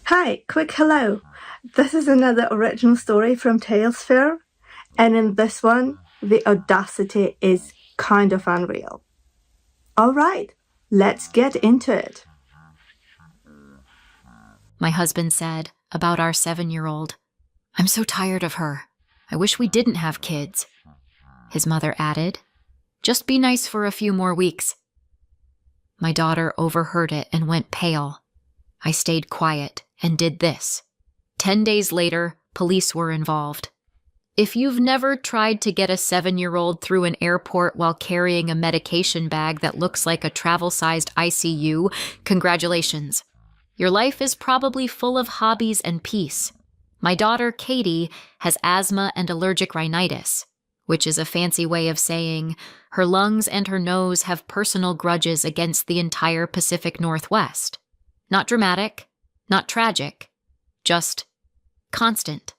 Hi, quick hello. This is another original story from Talesphere, and in this one, the audacity is kind of unreal. All right, let's get into it. My husband said about our 7-year-old. I'm so tired of her. I wish we didn't have kids. His mother added, just be nice for a few more weeks. My daughter overheard it and went pale. I stayed quiet and did this. 10 days later, police were involved. If you've never tried to get a 7-year-old through an airport while carrying a medication bag that looks like a travel-sized ICU, congratulations. Your life is probably full of hobbies and peace. My daughter, Katie, has asthma and allergic rhinitis, which is a fancy way of saying her lungs and her nose have personal grudges against the entire Pacific Northwest. Not dramatic, not tragic, just constant.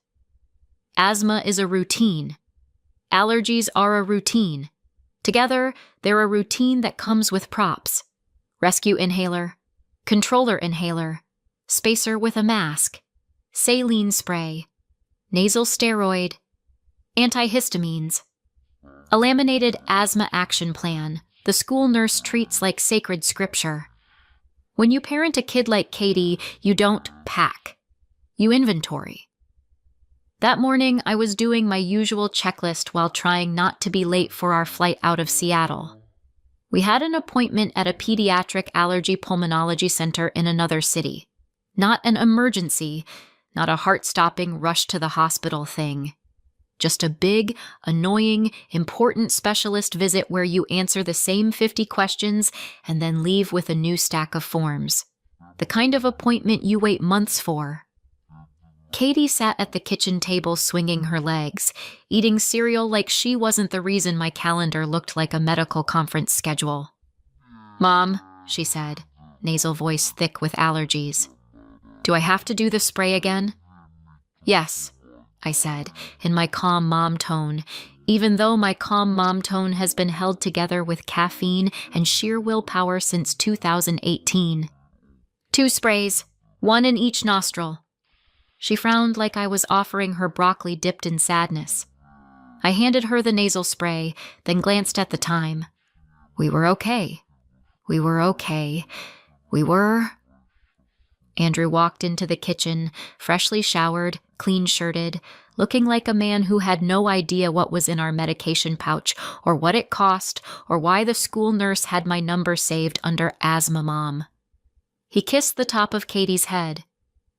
Asthma is a routine. Allergies are a routine. Together, they're a routine that comes with props. Rescue inhaler, controller inhaler, spacer with a mask, saline spray, nasal steroid, antihistamines. A laminated asthma action plan the school nurse treats like sacred scripture. When you parent a kid like Katie, you don't pack. You inventory. That morning, I was doing my usual checklist while trying not to be late for our flight out of Seattle. We had an appointment at a pediatric allergy pulmonology center in another city. Not an emergency, not a heart-stopping rush to the hospital thing. Just a big, annoying, important specialist visit where you answer the same 50 questions and then leave with a new stack of forms. The kind of appointment you wait months for. Katie sat at the kitchen table swinging her legs, eating cereal like she wasn't the reason my calendar looked like a medical conference schedule. Mom, she said, nasal voice thick with allergies. Do I have to do the spray again? Yes, I said, in my calm mom tone, even though my calm mom tone has been held together with caffeine and sheer willpower since 2018. 2 sprays, 1 in each nostril. She frowned like I was offering her broccoli dipped in sadness. I handed her the nasal spray, then glanced at the time. We were okay. We were okay. We were... Andrew walked into the kitchen, freshly showered, clean-shirted, looking like a man who had no idea what was in our medication pouch, or what it cost, or why the school nurse had my number saved under Asthma Mom. He kissed the top of Katie's head.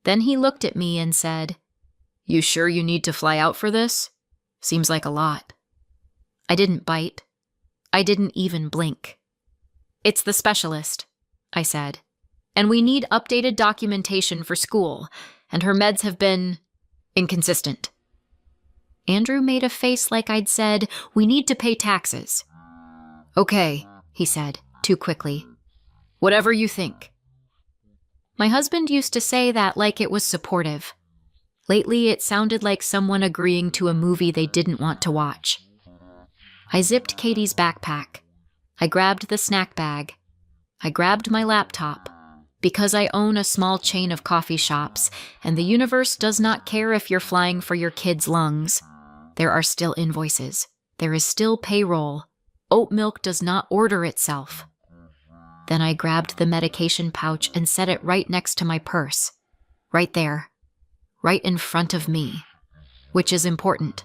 Then he looked at me and said, You sure you need to fly out for this? Seems like a lot. I didn't bite. I didn't even blink. It's the specialist, I said. And we need updated documentation for school, and her meds have been inconsistent. Andrew made a face like I'd said, we need to pay taxes. Okay, he said, too quickly. Whatever you think. My husband used to say that like it was supportive. Lately, it sounded like someone agreeing to a movie they didn't want to watch. I zipped Katie's backpack. I grabbed the snack bag. I grabbed my laptop. Because I own a small chain of coffee shops, and the universe does not care if you're flying for your kids' lungs. There are still invoices. There is still payroll. Oat milk does not order itself. Then I grabbed the medication pouch and set it right next to my purse. Right there. Right in front of me. Which is important.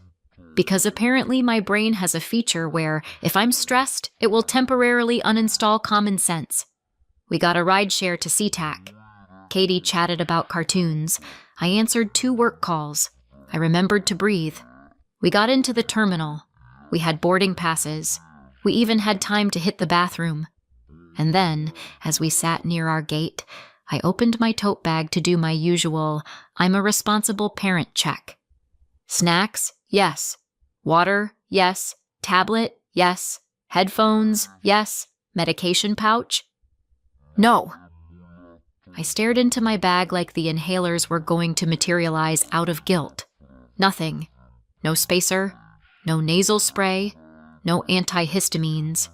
Because apparently my brain has a feature where, if I'm stressed, it will temporarily uninstall common sense. We got a rideshare to SeaTac. Katie chatted about cartoons. I answered 2 work calls. I remembered to breathe. We got into the terminal. We had boarding passes. We even had time to hit the bathroom. And then, as we sat near our gate, I opened my tote bag to do my usual, I'm a responsible parent check. Snacks? Yes. Water? Yes. Tablet? Yes. Headphones? Yes. Medication pouch? No. I stared into my bag like the inhalers were going to materialize out of guilt. Nothing. No spacer, no nasal spray, no antihistamines,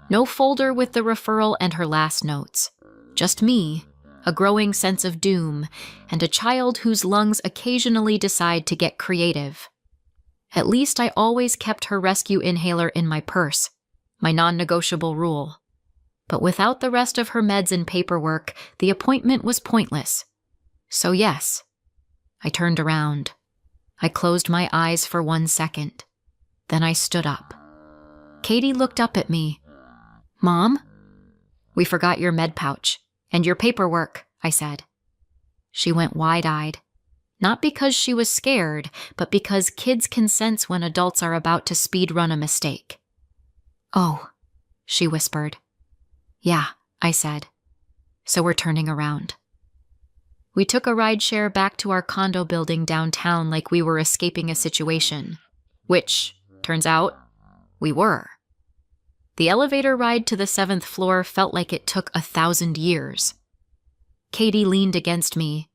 no folder with the referral and her last notes. Just me, a growing sense of doom, and a child whose lungs occasionally decide to get creative. At least I always kept her rescue inhaler in my purse, my non-negotiable rule. But without the rest of her meds and paperwork, the appointment was pointless. So yes, I turned around. I closed my eyes for 1 second. Then I stood up. Katie looked up at me. "Mom?" "We forgot your med pouch. And your paperwork," I said. She went wide-eyed. Not because she was scared, but because kids can sense when adults are about to speed-run a mistake. "Oh," she whispered. "Yeah," I said. "So we're turning around." We took a rideshare back to our condo building downtown like we were escaping a situation, which, turns out, we were. The elevator ride to the 7th floor felt like it took 1,000 years. Katie leaned against me.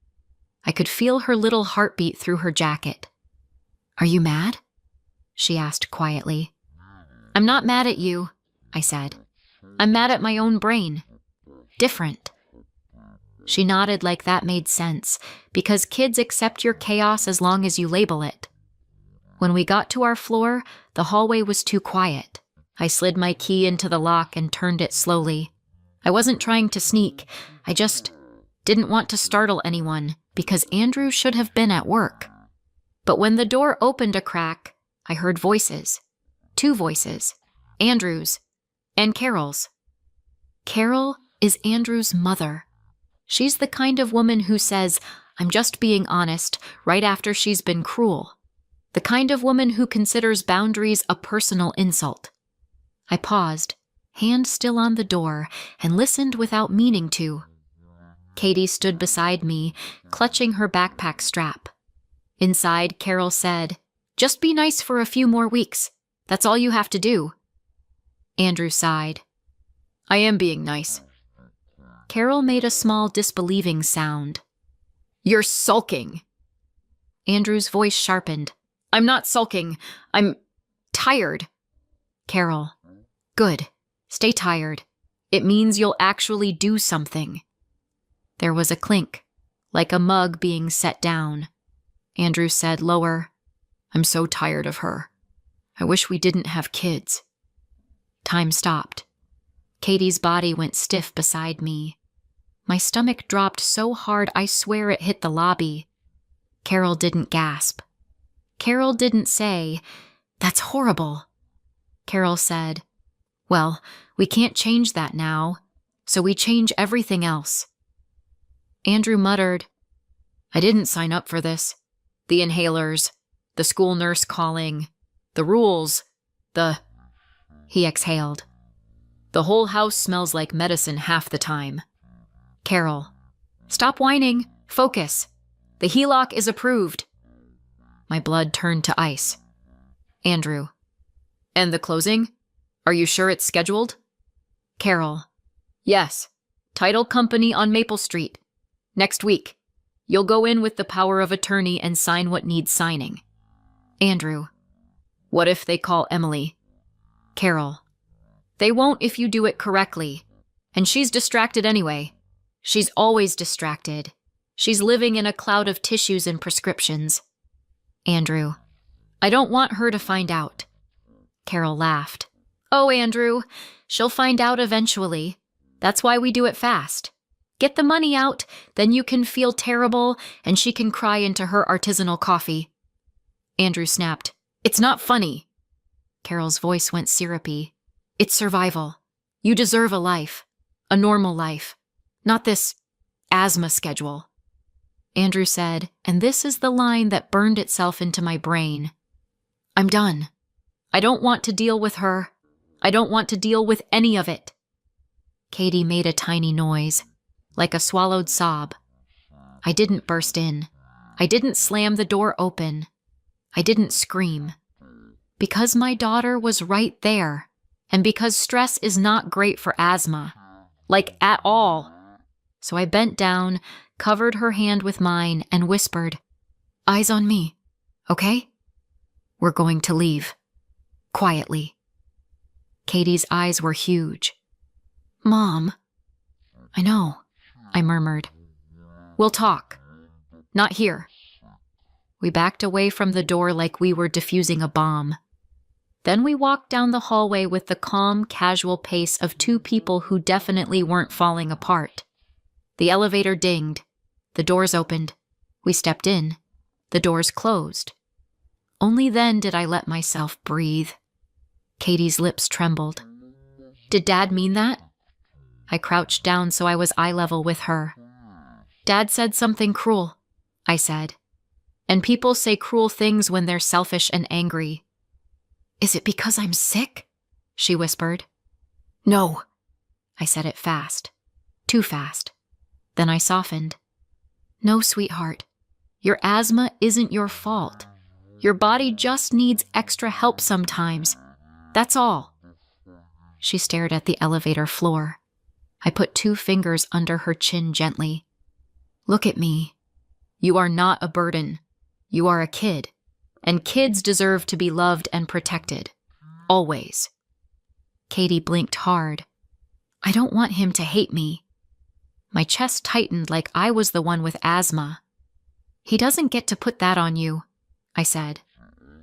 I could feel her little heartbeat through her jacket. "Are you mad?" she asked quietly. "I'm not mad at you," I said. "I'm mad at my own brain. Different." She nodded like that made sense, because kids accept your chaos as long as you label it. When we got to our floor, the hallway was too quiet. I slid my key into the lock and turned it slowly. I wasn't trying to sneak. I just didn't want to startle anyone, because Andrew should have been at work. But when the door opened a crack, I heard voices. 2 voices. Andrew's and Carol's. Carol is Andrew's mother. She's the kind of woman who says, "I'm just being honest," right after she's been cruel. The kind of woman who considers boundaries a personal insult. I paused, hand still on the door, and listened without meaning to. Katie stood beside me, clutching her backpack strap. Inside, Carol said, "Just be nice for a few more weeks. That's all you have to do." Andrew sighed. "I am being nice." Carol made a small disbelieving sound. "You're sulking." Andrew's voice sharpened. "I'm not sulking. I'm tired." Carol. "Good. Stay tired. It means you'll actually do something." There was a clink, like a mug being set down. Andrew said lower, "I'm so tired of her. I wish we didn't have kids." Time stopped. Katie's body went stiff beside me. My stomach dropped so hard I swear it hit the lobby. Carol didn't gasp. Carol didn't say, "That's horrible." Carol said, "Well, we can't change that now, so we change everything else." Andrew muttered, "I didn't sign up for this. The inhalers, the school nurse calling, the rules, the..." He exhaled. "The whole house smells like medicine half the time." Carol. "Stop whining. Focus. The HELOC is approved." My blood turned to ice. Andrew. "And the closing? Are you sure it's scheduled?" Carol. "Yes. Title company on Maple Street. Next week. You'll go in with the power of attorney and sign what needs signing." Andrew. "What if they call Emily?" Carol. "They won't if you do it correctly. And she's distracted anyway. She's always distracted. She's living in a cloud of tissues and prescriptions." Andrew. "I don't want her to find out." Carol laughed. "Oh, Andrew, she'll find out eventually. That's why we do it fast. Get the money out, then you can feel terrible, and she can cry into her artisanal coffee." Andrew snapped. "It's not funny." Carol's voice went syrupy. "It's survival. You deserve a life. A normal life. Not this asthma schedule." Andrew said, and this is the line that burned itself into my brain, "I'm done. I don't want to deal with her. I don't want to deal with any of it." Katie made a tiny noise, like a swallowed sob. I didn't burst in. I didn't slam the door open. I didn't scream. Because my daughter was right there, and because stress is not great for asthma. Like, at all. So I bent down, covered her hand with mine, and whispered, "Eyes on me, okay? We're going to leave. Quietly." Katie's eyes were huge. "Mom." "I know," I murmured. We'll talk. Not here. We backed away from the door like we were defusing a bomb. Then we walked down the hallway with the calm, casual pace of two people who definitely weren't falling apart. The elevator dinged. The doors opened. We stepped in. The doors closed. Only then did I let myself breathe. Katie's lips trembled. Did Dad mean that? I crouched down so I was eye level with her. Dad said something cruel, I said. And people say cruel things when they're selfish and angry. Is it because I'm sick? She whispered. No. I said it fast. Too fast. Then I softened. No, sweetheart. Your asthma isn't your fault. Your body just needs extra help sometimes. That's all. She stared at the elevator floor. I put 2 fingers under her chin gently. Look at me. You are not a burden. You are a kid. And kids deserve to be loved and protected. Always. Katie blinked hard. I don't want him to hate me. My chest tightened like I was the one with asthma. He doesn't get to put that on you, I said.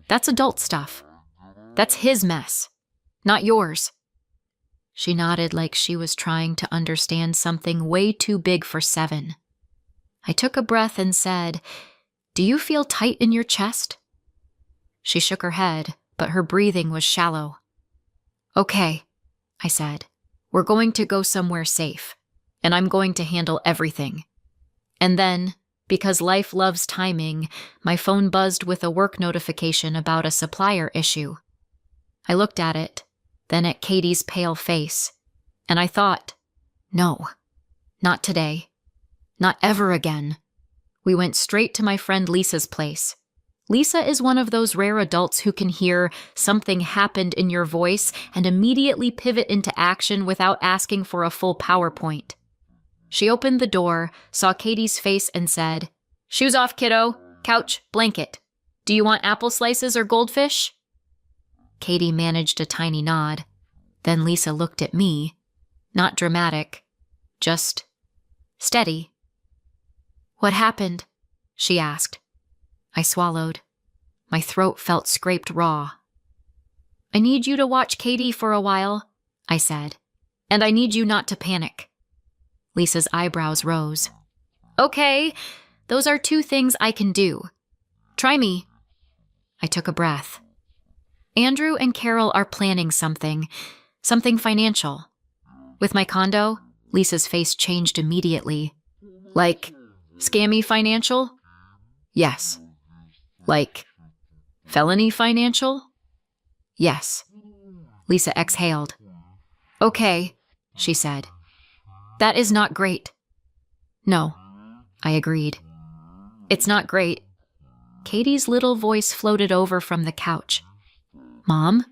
That's adult stuff. That's his mess, not yours. She nodded like she was trying to understand something way too big for 7. I took a breath and said, Do you feel tight in your chest? She shook her head, but her breathing was shallow. Okay, I said. We're going to go somewhere safe, and I'm going to handle everything. And then, because life loves timing, my phone buzzed with a work notification about a supplier issue. I looked at it, then at Katie's pale face, and I thought, no, not today. Not ever again. We went straight to my friend Lisa's place. Lisa is one of those rare adults who can hear something happened in your voice and immediately pivot into action without asking for a full PowerPoint. She opened the door, saw Katie's face, and said, Shoes off, kiddo. Couch, blanket. Do you want apple slices or goldfish? Katie managed a tiny nod. Then Lisa looked at me. Not dramatic. Just steady. What happened? She asked. I swallowed. My throat felt scraped raw. I need you to watch Katie for a while, I said. And I need you not to panic. Lisa's eyebrows rose. Okay, those are 2 things I can do. Try me. I took a breath. Andrew and Carol are planning something financial. With my condo, Lisa's face changed immediately. Like, scammy financial? Yes. Like, felony financial? Yes. Lisa exhaled. Okay, she said. That is not great. No, I agreed. It's not great. Katie's little voice floated over from the couch. Mom?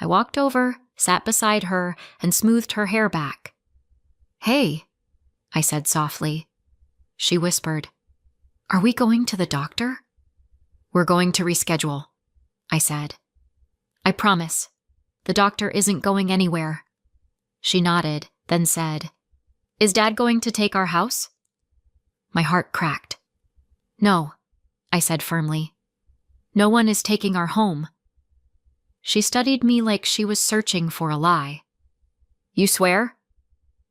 I walked over, sat beside her, and smoothed her hair back. Hey, I said softly. She whispered, Are we going to the doctor? We're going to reschedule, I said. I promise. The doctor isn't going anywhere. She nodded, then said, Is Dad going to take our house? My heart cracked. No, I said firmly. No one is taking our home. She studied me like she was searching for a lie. You swear?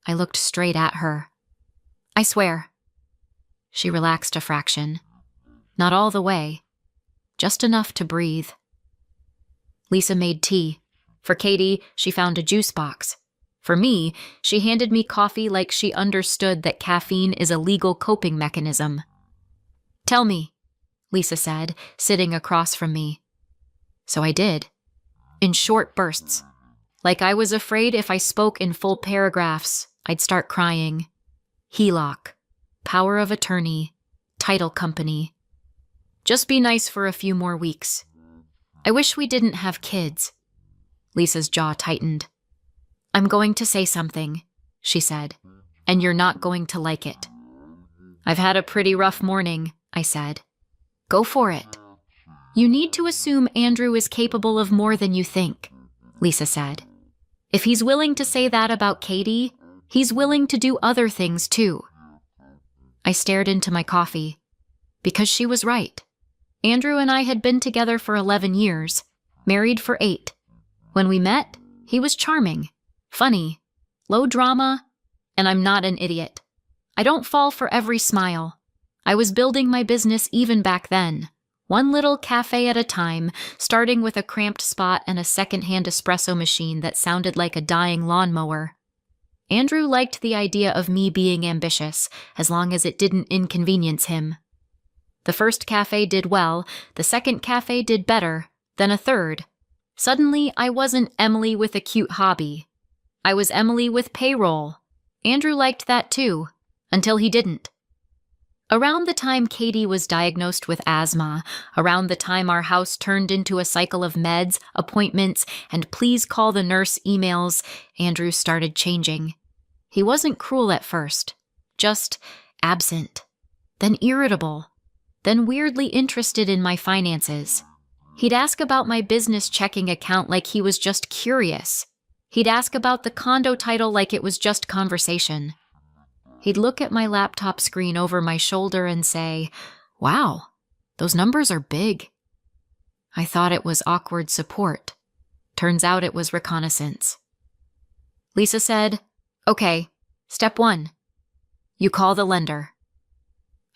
I looked straight at her. I swear. She relaxed a fraction. Not all the way. Just enough to breathe. Lisa made tea. For Katie, she found a juice box. For me, she handed me coffee like she understood that caffeine is a legal coping mechanism. Tell me, Lisa said, sitting across from me. So I did. In short bursts. Like I was afraid if I spoke in full paragraphs, I'd start crying. HELOC. Power of attorney. Title company. Just be nice for a few more weeks. I wish we didn't have kids. Lisa's jaw tightened. I'm going to say something, she said, and you're not going to like it. I've had a pretty rough morning, I said. Go for it. You need to assume Andrew is capable of more than you think, Lisa said. If he's willing to say that about Katie, he's willing to do other things too. I stared into my coffee. Because she was right. Andrew and I had been together for 11 years, married for 8. When we met, he was charming, funny, low drama, and I'm not an idiot. I don't fall for every smile. I was building my business even back then, one little cafe at a time, starting with a cramped spot and a second-hand espresso machine that sounded like a dying lawnmower. Andrew liked the idea of me being ambitious, as long as it didn't inconvenience him. The first cafe did well, the second cafe did better, then a third. Suddenly, I wasn't Emily with a cute hobby. I was Emily with payroll. Andrew liked that too, until he didn't. Around the time Katie was diagnosed with asthma, around the time our house turned into a cycle of meds, appointments, and please call the nurse emails, Andrew started changing. He wasn't cruel at first, just absent, then irritable, then weirdly interested in my finances. He'd ask about my business checking account like he was just curious. He'd ask about the condo title like it was just conversation. He'd look at my laptop screen over my shoulder and say, "Wow, those numbers are big." I thought it was awkward support. Turns out it was reconnaissance. Lisa said, "Okay, step 1. You call the lender."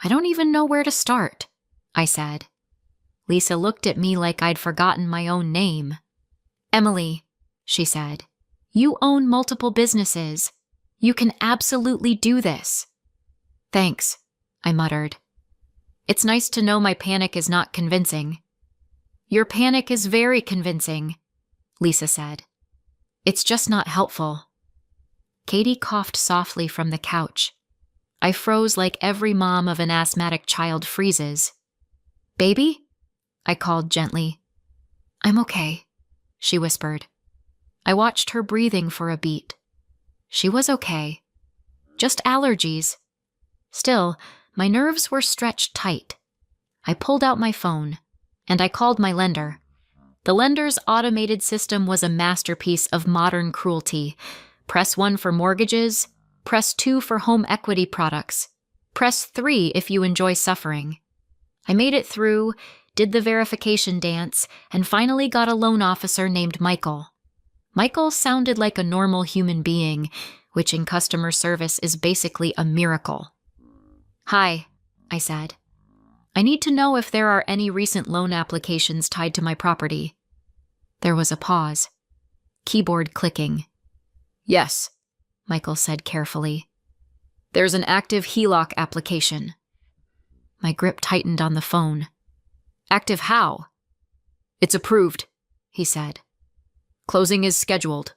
"I don't even know where to start," I said. Lisa looked at me like I'd forgotten my own name. "Emily," she said, "you own multiple businesses. You can absolutely do this." "Thanks," I muttered. "It's nice to know my panic is not convincing." "Your panic is very convincing," Lisa said. "It's just not helpful." Katie coughed softly from the couch. I froze like every mom of an asthmatic child freezes. "Baby?" I called gently. "I'm okay," she whispered. I watched her breathing for a beat. She was okay. Just allergies. Still, my nerves were stretched tight. I pulled out my phone, and I called my lender. The lender's automated system was a masterpiece of modern cruelty. Press 1 for mortgages, press 2 for home equity products, press 3 if you enjoy suffering. I made it through, did the verification dance, and finally got a loan officer named Michael. Michael sounded like a normal human being, which in customer service is basically a miracle. "Hi," I said. "I need to know if there are any recent loan applications tied to my property." There was a pause. Keyboard clicking. "Yes," Michael said carefully. "There's an active HELOC application." My grip tightened on the phone. "Active how?" "It's approved," he said. "Closing is scheduled."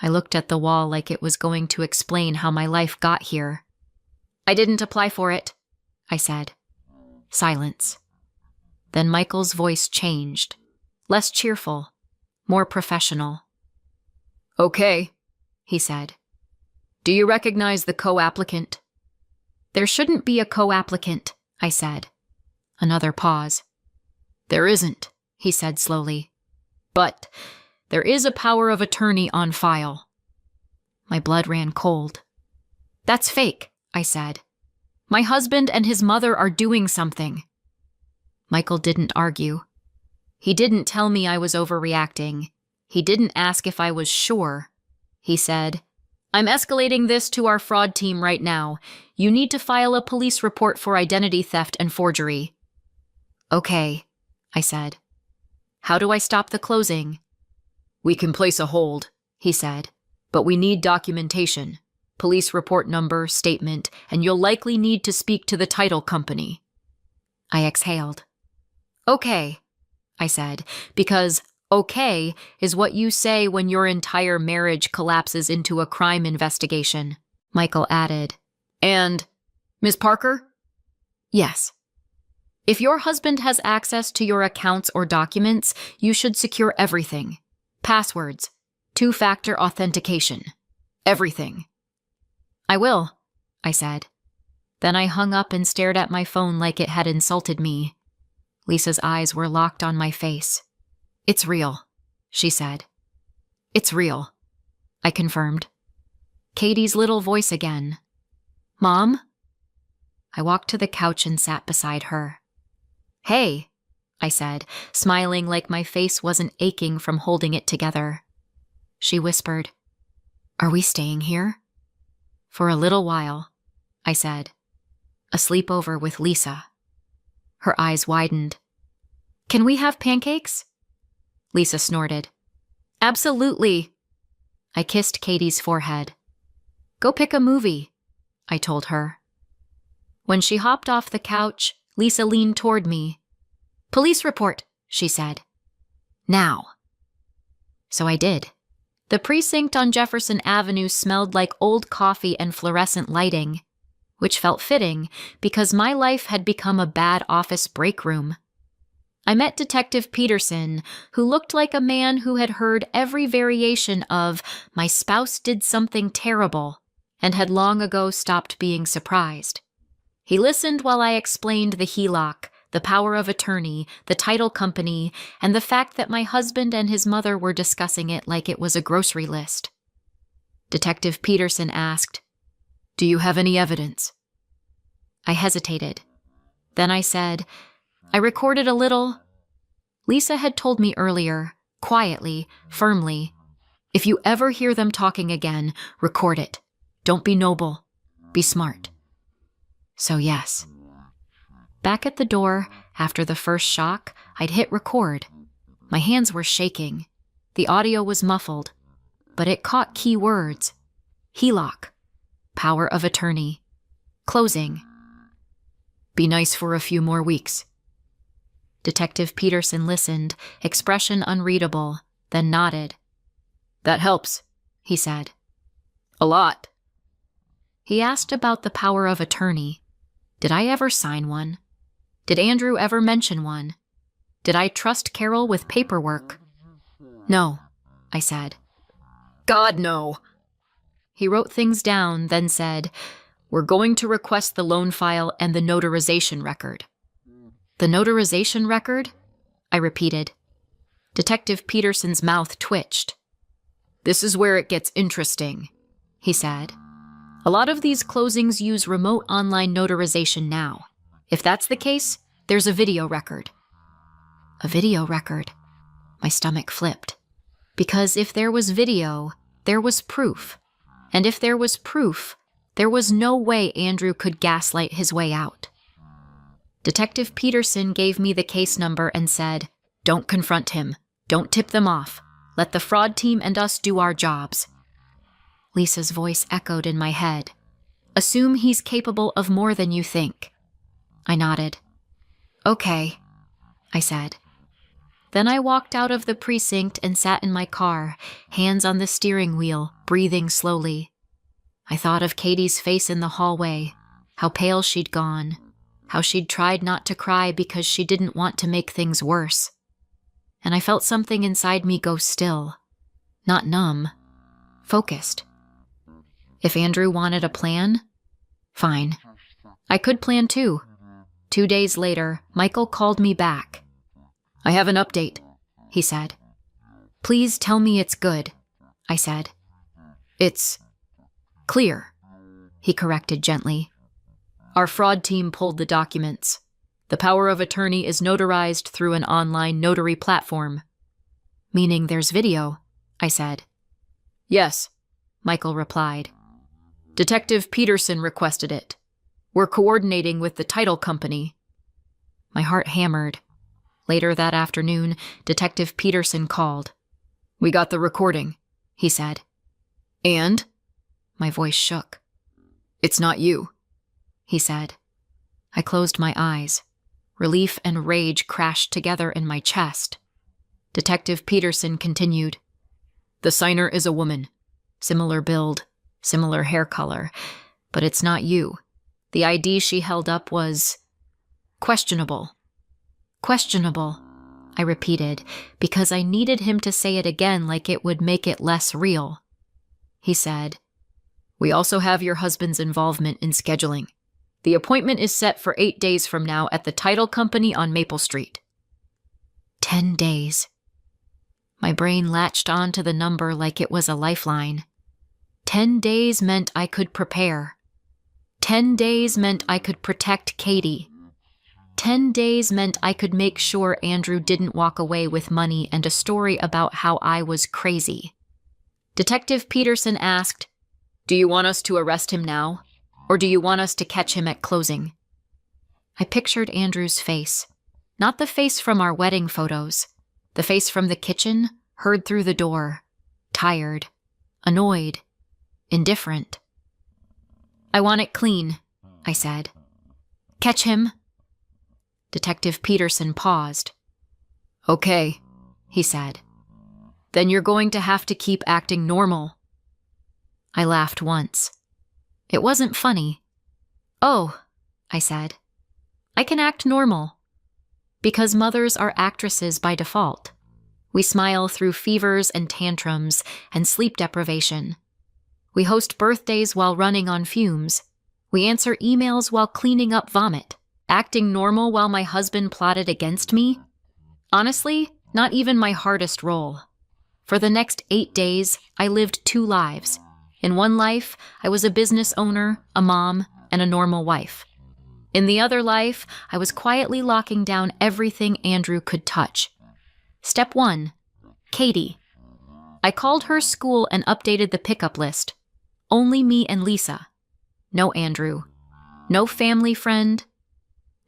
I looked at the wall like it was going to explain how my life got here. "I didn't apply for it," I said. Silence. Then Michael's voice changed. Less cheerful, more professional. "Okay," he said. "Do you recognize the co-applicant?" "There shouldn't be a co-applicant," I said. Another pause. "There isn't," he said slowly. "But there is a power of attorney on file." My blood ran cold. "That's fake," I said. "My husband and his mother are doing something." Michael didn't argue. He didn't tell me I was overreacting. He didn't ask if I was sure. He said, "I'm escalating this to our fraud team right now. You need to file a police report for identity theft and forgery." "Okay," I said. "How do I stop the closing?" "We can place a hold," he said, "but we need documentation. Police report number, statement, and you'll likely need to speak to the title company." I exhaled. "Okay," I said, because okay is what you say when your entire marriage collapses into a crime investigation. Michael added, "And, Miss Parker?" "Yes." "If your husband has access to your accounts or documents, you should secure everything. Passwords, 2-factor authentication, everything." "I will," I said. Then I hung up and stared at my phone like it had insulted me. Lisa's eyes were locked on my face. "It's real," she said. "It's real," I confirmed. Katie's little voice again. "Mom?" I walked to the couch and sat beside her. "Hey," I said, smiling like my face wasn't aching from holding it together. She whispered, "Are we staying here?" "For a little while," I said. "A sleepover with Lisa." Her eyes widened. "Can we have pancakes?" Lisa snorted. "Absolutely." I kissed Katie's forehead. "Go pick a movie," I told her. When she hopped off the couch, Lisa leaned toward me. "Police report," she said. "Now." So I did. The precinct on Jefferson Avenue smelled like old coffee and fluorescent lighting, which felt fitting because my life had become a bad office break room. I met Detective Peterson, who looked like a man who had heard every variation of "my spouse did something terrible" and had long ago stopped being surprised. He listened while I explained the HELOC, the power of attorney, the title company, and the fact that my husband and his mother were discussing it like it was a grocery list. Detective Peterson asked, "Do you have any evidence?" I hesitated. Then I said, "I recorded a little." Lisa had told me earlier, quietly, firmly, "If you ever hear them talking again, record it. Don't be noble. Be smart." So yes. Back at the door, after the first shock, I'd hit record. My hands were shaking. The audio was muffled, but it caught key words. HELOC, power of attorney, closing. "Be nice for a few more weeks." Detective Peterson listened, expression unreadable, then nodded. "That helps," he said. "A lot." He asked about the power of attorney. Did I ever sign one? Did Andrew ever mention one? Did I trust Carol with paperwork? "No," I said. "God, no." He wrote things down, then said, "We're going to request the loan file and the notarization record." "The notarization record?" I repeated. Detective Peterson's mouth twitched. "This is where it gets interesting," he said. "A lot of these closings use remote online notarization now. If that's the case, there's a video record." A video record? My stomach flipped. Because if there was video, there was proof. And if there was proof, there was no way Andrew could gaslight his way out. Detective Peterson gave me the case number and said, "Don't confront him. Don't tip them off. Let the fraud team and us do our jobs." Lisa's voice echoed in my head. "Assume he's capable of more than you think." I nodded. "Okay," I said. Then I walked out of the precinct and sat in my car, hands on the steering wheel, breathing slowly. I thought of Katie's face in the hallway, how pale she'd gone, how she'd tried not to cry because she didn't want to make things worse. And I felt something inside me go still, not numb, focused. If Andrew wanted a plan, fine. I could plan too. 2 days later, Michael called me back. "I have an update," he said. "Please tell me it's good," I said. "It's clear," he corrected gently. "Our fraud team pulled the documents. The power of attorney is notarized through an online notary platform." "Meaning there's video," I said. "Yes," Michael replied. "Detective Peterson requested it. We're coordinating with the title company." My heart hammered. Later that afternoon, Detective Peterson called. "We got the recording," he said. "And?" My voice shook. "It's not you," he said. I closed my eyes. Relief and rage crashed together in my chest. Detective Peterson continued. "The signer is a woman. Similar build, similar hair color. But it's not you. The ID she held up was questionable." "Questionable," I repeated, because I needed him to say it again like it would make it less real. He said, "We also have your husband's involvement in scheduling. The appointment is set for 8 days from now at the title company on Maple Street." 10 days. My brain latched on to the number like it was a lifeline. 10 days meant I could prepare. 10 days meant I could protect Katie. 10 days meant I could make sure Andrew didn't walk away with money and a story about how I was crazy. Detective Peterson asked, "Do you want us to arrest him now? Or do you want us to catch him at closing?" I pictured Andrew's face. Not the face from our wedding photos. The face from the kitchen, heard through the door. Tired. Annoyed. Indifferent. "I want it clean," I said. "Catch him." Detective Peterson paused. "Okay," he said. "Then you're going to have to keep acting normal." I laughed once. It wasn't funny. "Oh," I said. "I can act normal." Because mothers are actresses by default. We smile through fevers and tantrums and sleep deprivation. We host birthdays while running on fumes. We answer emails while cleaning up vomit. Acting normal while my husband plotted against me? Honestly, not even my hardest role. For the next 8 days, I lived 2 lives. In one life, I was a business owner, a mom, and a normal wife. In the other life, I was quietly locking down everything Andrew could touch. Step 1. Katie. I called her school and updated the pickup list. Only me and Lisa. No Andrew. No family friend.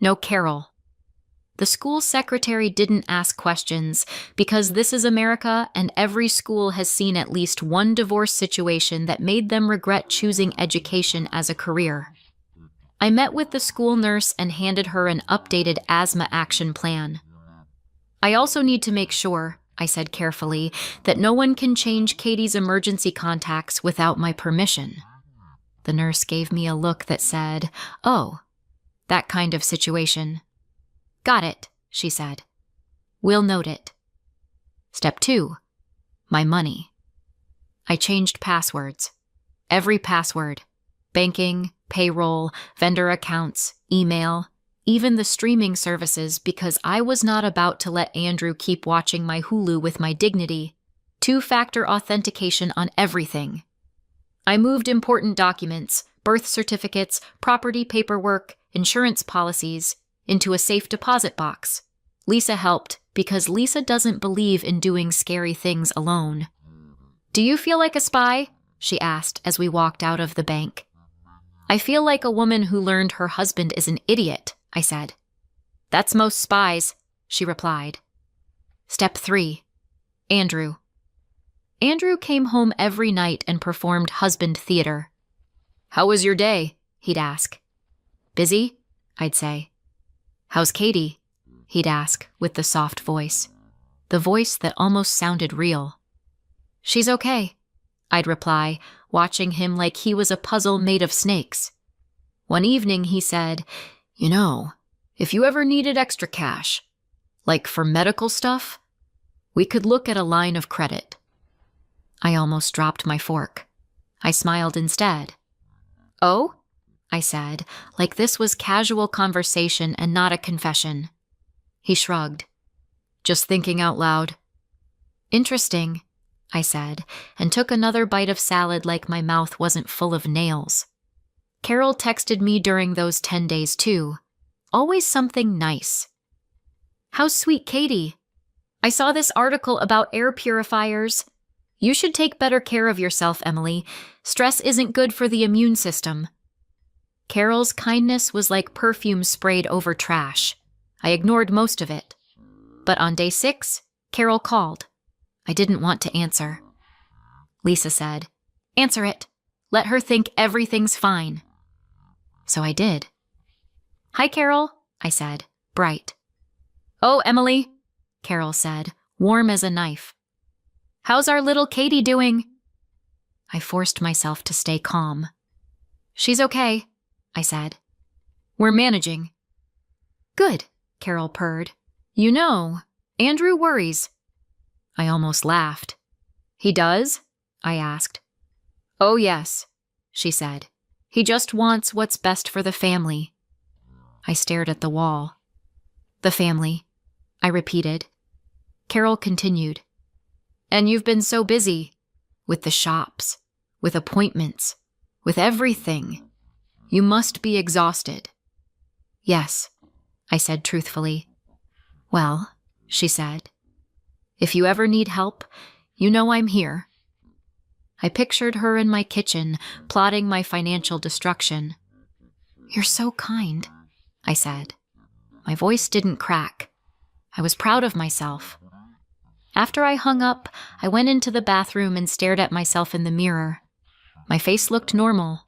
No Carol. The school secretary didn't ask questions because this is America and every school has seen at least one divorce situation that made them regret choosing education as a career. I met with the school nurse and handed her an updated asthma action plan. "I also need to make sure," I said carefully, "that no one can change Katie's emergency contacts without my permission." The nurse gave me a look that said, "Oh, that kind of situation." "Got it," she said. "We'll note it." Step 2. My money. I changed passwords. Every password. Banking, payroll, vendor accounts, email, even the streaming services, because I was not about to let Andrew keep watching my Hulu with my dignity. 2-factor authentication on everything. I moved important documents, birth certificates, property paperwork, insurance policies, into a safe deposit box. Lisa helped because Lisa doesn't believe in doing scary things alone. "Do you feel like a spy?" she asked as we walked out of the bank. "I feel like a woman who learned her husband is an idiot," I said. "That's most spies," she replied. Step 3. Andrew. Andrew came home every night and performed husband theater. "How was your day?" he'd ask. "Busy?" I'd say. "How's Katie?" he'd ask with the soft voice, the voice that almost sounded real. "She's okay," I'd reply, watching him like he was a puzzle made of snakes. One evening he said, "You know, if you ever needed extra cash, like for medical stuff, we could look at a line of credit." I almost dropped my fork. I smiled instead. "Oh?" I said, like this was casual conversation and not a confession. He shrugged. "Just thinking out loud." "Interesting," I said, and took another bite of salad like my mouth wasn't full of nails. Carol texted me during those 10 days too. Always something nice. "How's sweet Katie? I saw this article about air purifiers. You should take better care of yourself, Emily. Stress isn't good for the immune system." Carol's kindness was like perfume sprayed over trash. I ignored most of it. But on day 6, Carol called. I didn't want to answer. Lisa said, "Answer it. Let her think everything's fine." So I did. "Hi, Carol," I said, bright. "Oh, Emily," Carol said, warm as a knife. "How's our little Katie doing?" I forced myself to stay calm. "She's okay," I said. "We're managing." "Good," Carol purred. "You know, Andrew worries." I almost laughed. "He does?" I asked. "Oh, yes," she said. "He just wants what's best for the family." I stared at the wall. "The family," I repeated. Carol continued. "And you've been so busy. With the shops, with appointments, with everything. You must be exhausted." "Yes," I said truthfully. "Well," she said, "if you ever need help, you know I'm here." I pictured her in my kitchen, plotting my financial destruction. "You're so kind," I said. My voice didn't crack. I was proud of myself. After I hung up, I went into the bathroom and stared at myself in the mirror. My face looked normal,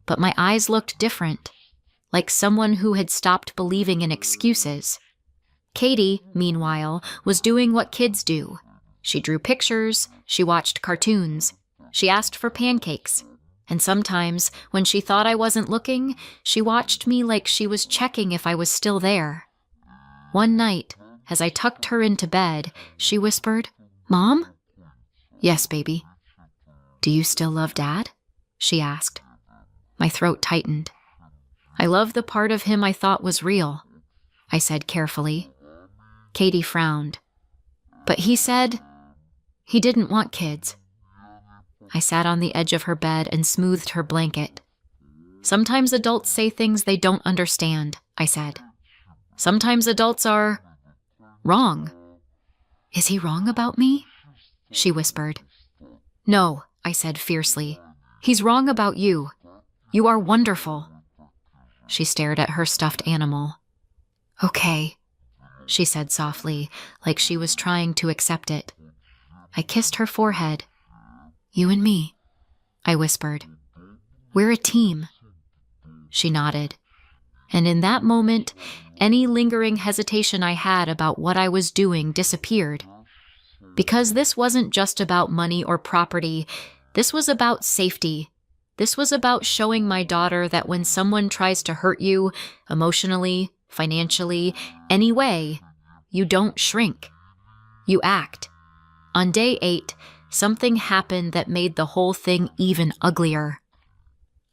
but my eyes looked different, like someone who had stopped believing in excuses. Katie, meanwhile, was doing what kids do. She drew pictures, she watched cartoons, she asked for pancakes, and sometimes, when she thought I wasn't looking, she watched me like she was checking if I was still there. One night, as I tucked her into bed, she whispered, "Mom?" "Yes, baby." "Do you still love Dad?" she asked. My throat tightened. "I love the part of him I thought was real," I said carefully. Katie frowned. "But he said he didn't want kids." I sat on the edge of her bed and smoothed her blanket. "Sometimes adults say things they don't understand," I said. "Sometimes adults are wrong." "Is he wrong about me?" she whispered. "No," I said fiercely. "He's wrong about you. You are wonderful." She stared at her stuffed animal. "Okay," she said softly, like she was trying to accept it. I kissed her forehead. "You and me," I whispered. "We're a team." She nodded. And in that moment, any lingering hesitation I had about what I was doing disappeared. Because this wasn't just about money or property, this was about safety. This was about showing my daughter that when someone tries to hurt you, emotionally, financially, any way, you don't shrink. You act. On day 8, something happened that made the whole thing even uglier.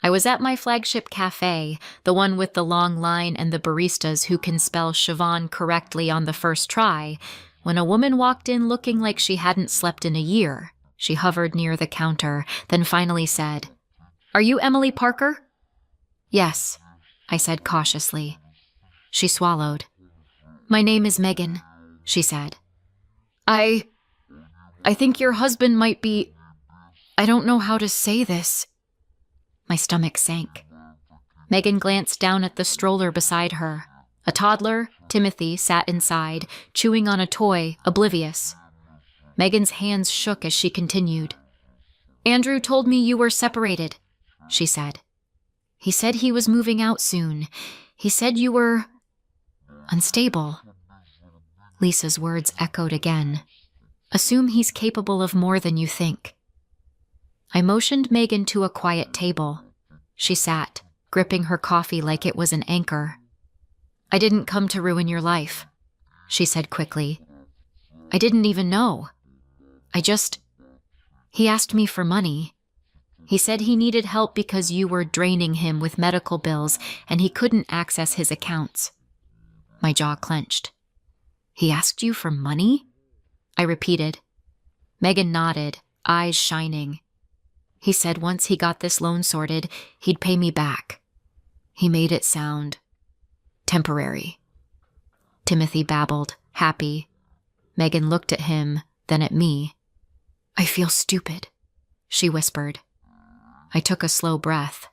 I was at my flagship cafe, the one with the long line and the baristas who can spell Siobhan correctly on the first try, when a woman walked in looking like she hadn't slept in a year. She hovered near the counter, then finally said, "Are you Emily Parker?" "Yes," I said cautiously. She swallowed. "My name is Megan," she said. I think your husband might be... I don't know how to say this." My stomach sank. Megan glanced down at the stroller beside her. A toddler, Timothy, sat inside, chewing on a toy, oblivious. Megan's hands shook as she continued. "Andrew told me you were separated," she said. "He said he was moving out soon. He said you were... unstable." Lisa's words echoed again. "Assume he's capable of more than you think." I motioned Megan to a quiet table. She sat, gripping her coffee like it was an anchor. "I didn't come to ruin your life," she said quickly. "I didn't even know. He asked me for money. He said he needed help because you were draining him with medical bills and he couldn't access his accounts." My jaw clenched. "He asked you for money?" I repeated. Megan nodded, eyes shining. "He said once he got this loan sorted, he'd pay me back. He made it sound temporary." Timothy babbled, happy. Megan looked at him, then at me. "I feel stupid," she whispered. I took a slow breath.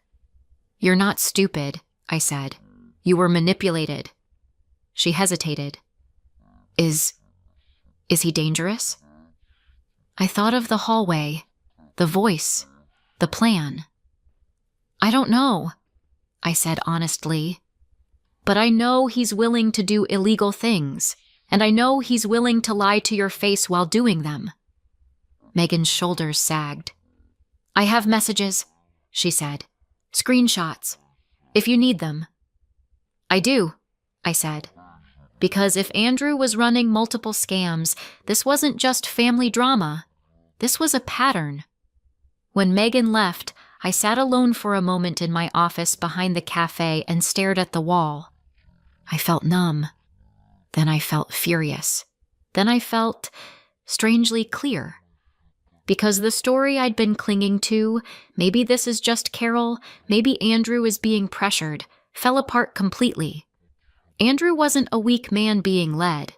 "You're not stupid," I said. "You were manipulated." She hesitated. Is he dangerous?" I thought of the hallway, the voice, the plan. "I don't know," I said honestly. "But I know he's willing to do illegal things, and I know he's willing to lie to your face while doing them." Megan's shoulders sagged. "I have messages," she said. "Screenshots, if you need them." "I do," I said. Because if Andrew was running multiple scams, this wasn't just family drama. This was a pattern. When Megan left, I sat alone for a moment in my office behind the cafe and stared at the wall. I felt numb. Then I felt furious. Then I felt strangely clear. Because the story I'd been clinging to, maybe this is just Carol, maybe Andrew is being pressured, fell apart completely. Andrew wasn't a weak man being led.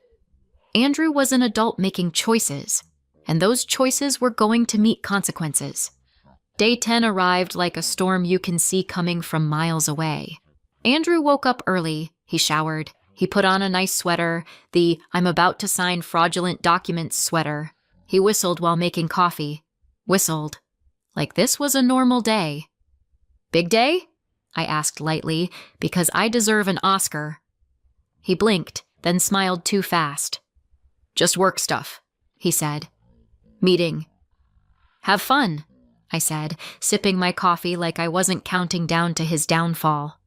Andrew was an adult making choices, and those choices were going to meet consequences. Day 10 arrived like a storm you can see coming from miles away. Andrew woke up early, he showered, he put on a nice sweater, the "I'm about to sign fraudulent documents" sweater. He whistled while making coffee. Whistled. Like this was a normal day. "Big day?" I asked lightly, because I deserve an Oscar. He blinked, then smiled too fast. "Just work stuff," he said. "Meeting." "Have fun," I said, sipping my coffee like I wasn't counting down to his downfall.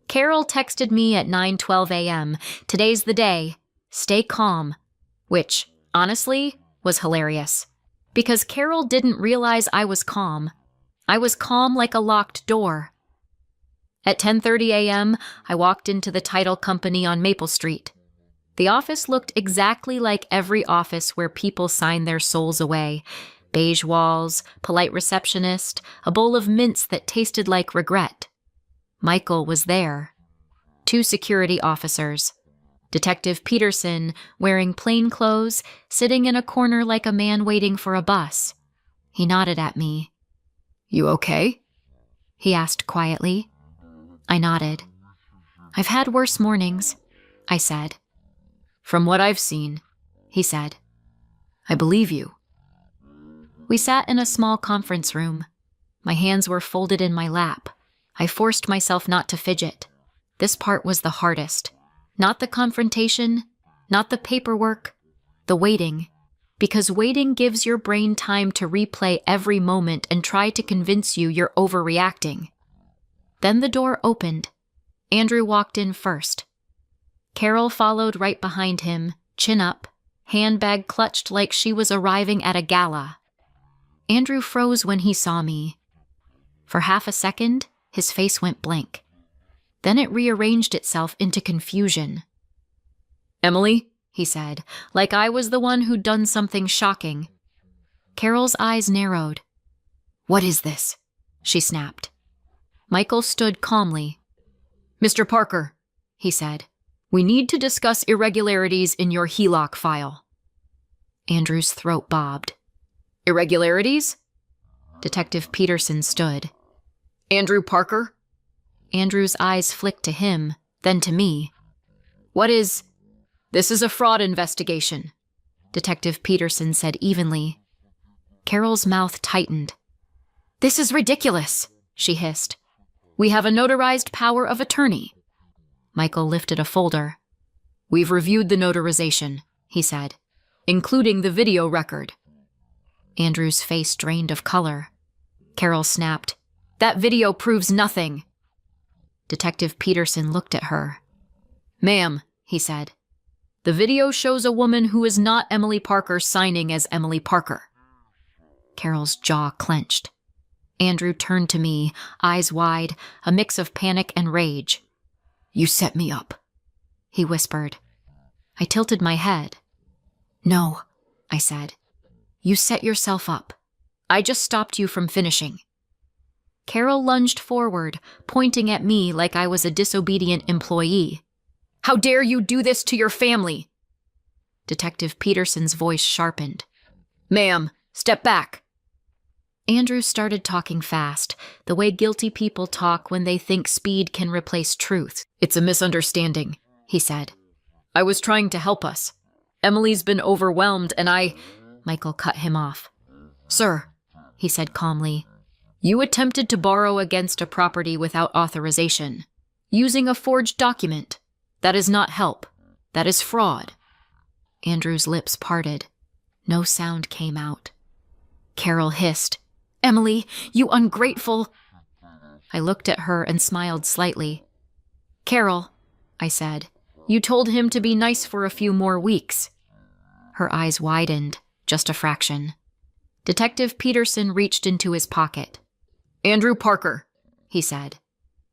Carol texted me at 9:12 a.m. "Today's the day. Stay calm." Which, honestly, was hilarious. Because Carol didn't realize I was calm. I was calm like a locked door. At 10:30 a.m., I walked into the title company on Maple Street. The office looked exactly like every office where people sign their souls away. Beige walls, polite receptionist, a bowl of mints that tasted like regret. Michael was there. 2 security officers. Detective Peterson, wearing plain clothes, sitting in a corner like a man waiting for a bus. He nodded at me. "You okay?" he asked quietly. I nodded. "I've had worse mornings," I said. "From what I've seen," he said. "I believe you." We sat in a small conference room. My hands were folded in my lap. I forced myself not to fidget. This part was the hardest. Not the confrontation, not the paperwork, the waiting. Because waiting gives your brain time to replay every moment and try to convince you you're overreacting. Then the door opened. Andrew walked in first. Carol followed right behind him, chin up, handbag clutched like she was arriving at a gala. Andrew froze when he saw me. For half a second, his face went blank. Then it rearranged itself into confusion. "Emily," he said, like I was the one who'd done something shocking. Carol's eyes narrowed. "What is this?" she snapped. Michael stood calmly. "Mr. Parker," he said, "we need to discuss irregularities in your HELOC file." Andrew's throat bobbed. "Irregularities?" Detective Peterson stood. "Andrew Parker?" Andrew's eyes flicked to him, then to me. "This is a fraud investigation," Detective Peterson said evenly. Carol's mouth tightened. "This is ridiculous," she hissed. "We have a notarized power of attorney." Michael lifted a folder. "We've reviewed the notarization," he said, "including the video record." Andrew's face drained of color. Carol snapped, "That video proves nothing." Detective Peterson looked at her. "Ma'am," he said, "the video shows a woman who is not Emily Parker signing as Emily Parker." Carol's jaw clenched. Andrew turned to me, eyes wide, a mix of panic and rage. "You set me up," he whispered. I tilted my head. "No," I said. "You set yourself up. I just stopped you from finishing." Carol lunged forward, pointing at me like I was a disobedient employee. "How dare you do this to your family?" Detective Peterson's voice sharpened. "Ma'am, step back." Andrew started talking fast, the way guilty people talk when they think speed can replace truth. "It's a misunderstanding," he said. "I was trying to help us. Emily's been overwhelmed and Michael cut him off. "Sir," he said calmly, "you attempted to borrow against a property without authorization, using a forged document. That is not help. That is fraud." Andrew's lips parted. No sound came out. Carol hissed, "Emily, you ungrateful—" I looked at her and smiled slightly. "Carol," I said, "you told him to be nice for a few more weeks." Her eyes widened, just a fraction. Detective Peterson reached into his pocket. "Andrew Parker," he said,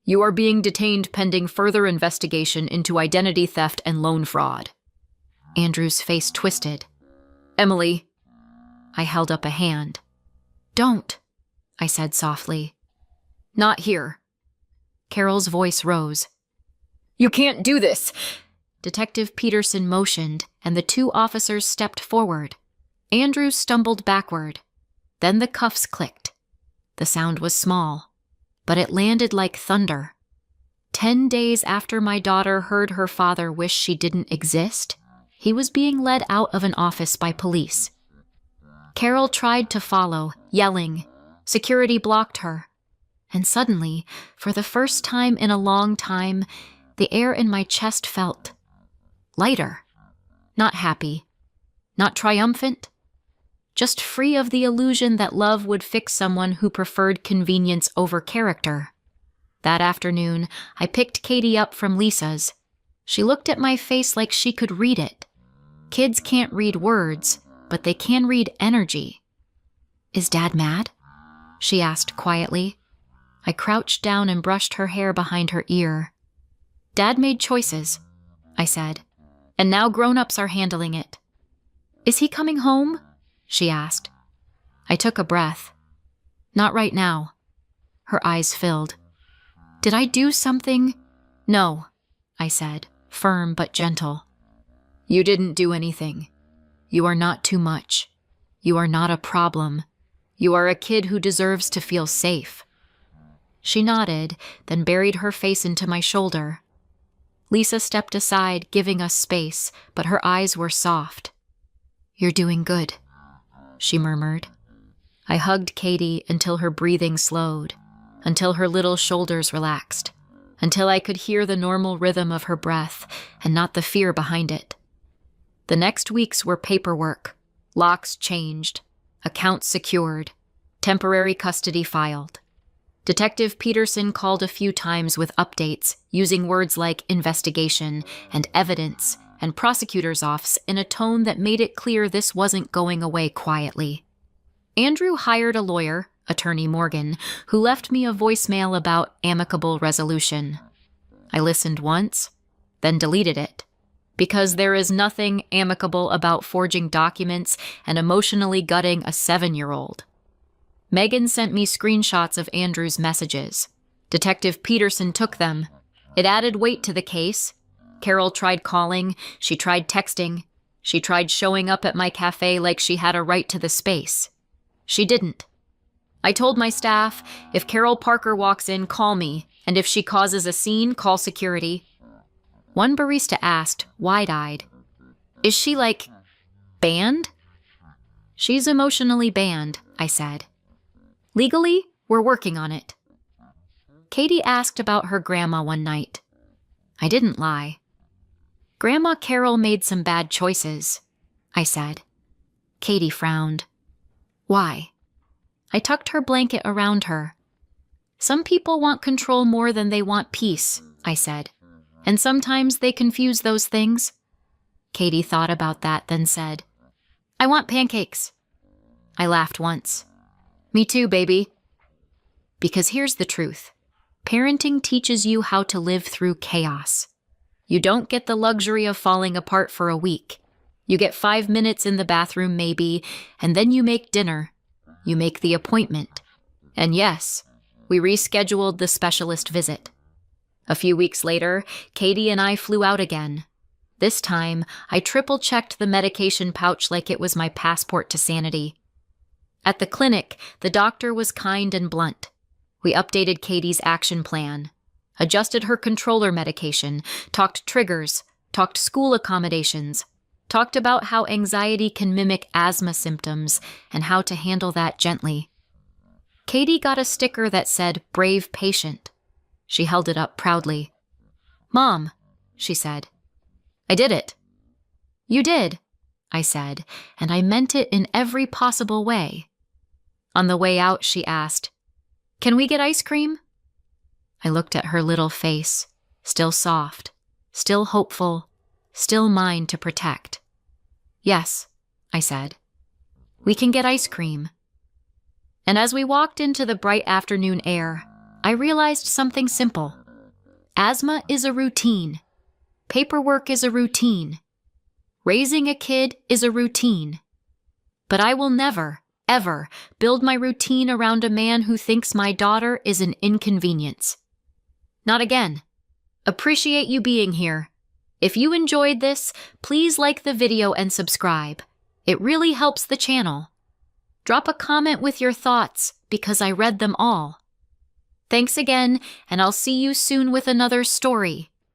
"you are being detained pending further investigation into identity theft and loan fraud." Andrew's face twisted. "Emily." I held up a hand. "Don't," I said softly. "Not here." Carol's voice rose. "You can't do this." Detective Peterson motioned, and the two officers stepped forward. Andrew stumbled backward. Then the cuffs clicked. The sound was small, but it landed like thunder. 10 days after my daughter heard her father wish she didn't exist, he was being led out of an office by police. Carol tried to follow, yelling. Security blocked her. And suddenly, for the first time in a long time, the air in my chest felt lighter. Not happy. Not triumphant. Just free of the illusion that love would fix someone who preferred convenience over character. That afternoon, I picked Katie up from Lisa's. She looked at my face like she could read it. Kids can't read words, but they can read energy. "Is Dad mad?" she asked quietly. I crouched down and brushed her hair behind her ear. "Dad made choices," I said, "and now grown-ups are handling it." "Is he coming home?" she asked. I took a breath. "Not right now." Her eyes filled. "Did I do something?" "No," I said, firm but gentle. "You didn't do anything. You are not too much. You are not a problem. You are a kid who deserves to feel safe." She nodded, then buried her face into my shoulder. Lisa stepped aside, giving us space, but her eyes were soft. "You're doing good," she murmured. I hugged Katie until her breathing slowed, until her little shoulders relaxed, until I could hear the normal rhythm of her breath and not the fear behind it. The next weeks were paperwork, locks changed, accounts secured, temporary custody filed. Detective Peterson called a few times with updates, using words like investigation and evidence and prosecutor's office in a tone that made it clear this wasn't going away quietly. Andrew hired a lawyer, Attorney Morgan, who left me a voicemail about amicable resolution. I listened once, then deleted it, because there is nothing amicable about forging documents and emotionally gutting a 7-year-old. Megan sent me screenshots of Andrew's messages. Detective Peterson took them. It added weight to the case. Carol tried calling, she tried texting, she tried showing up at my cafe like she had a right to the space. She didn't. I told my staff, if Carol Parker walks in, call me, and if she causes a scene, call security. One barista asked, wide-eyed, "Is she, banned?" "She's emotionally banned," I said. "Legally, we're working on it." Katie asked about her grandma one night. I didn't lie. "Grandma Carol made some bad choices," I said. Katie frowned. "Why?" I tucked her blanket around her. "Some people want control more than they want peace," I said. "And sometimes they confuse those things." Katie thought about that, then said, "I want pancakes." I laughed once. "Me too, baby." Because here's the truth. Parenting teaches you how to live through chaos. You don't get the luxury of falling apart for a week. You get 5 minutes in the bathroom maybe, and then you make dinner. You make the appointment. And yes, we rescheduled the specialist visit. A few weeks later, Katie and I flew out again. This time, I triple-checked the medication pouch like it was my passport to sanity. At the clinic, the doctor was kind and blunt. We updated Katie's action plan, adjusted her controller medication, talked triggers, talked school accommodations, talked about how anxiety can mimic asthma symptoms and how to handle that gently. Katie got a sticker that said, "Brave Patient." She held it up proudly. "Mom," she said, "I did it." "You did," I said, and I meant it in every possible way. On the way out, she asked, "Can we get ice cream?" I looked at her little face, still soft, still hopeful, still mine to protect. "Yes," I said. "We can get ice cream." And as we walked into the bright afternoon air, I realized something simple. Asthma is a routine. Paperwork is a routine. Raising a kid is a routine. But I will never, ever build my routine around a man who thinks my daughter is an inconvenience. Not again. Appreciate you being here. If you enjoyed this, please like the video and subscribe. It really helps the channel. Drop a comment with your thoughts because I read them all. Thanks again, and I'll see you soon with another story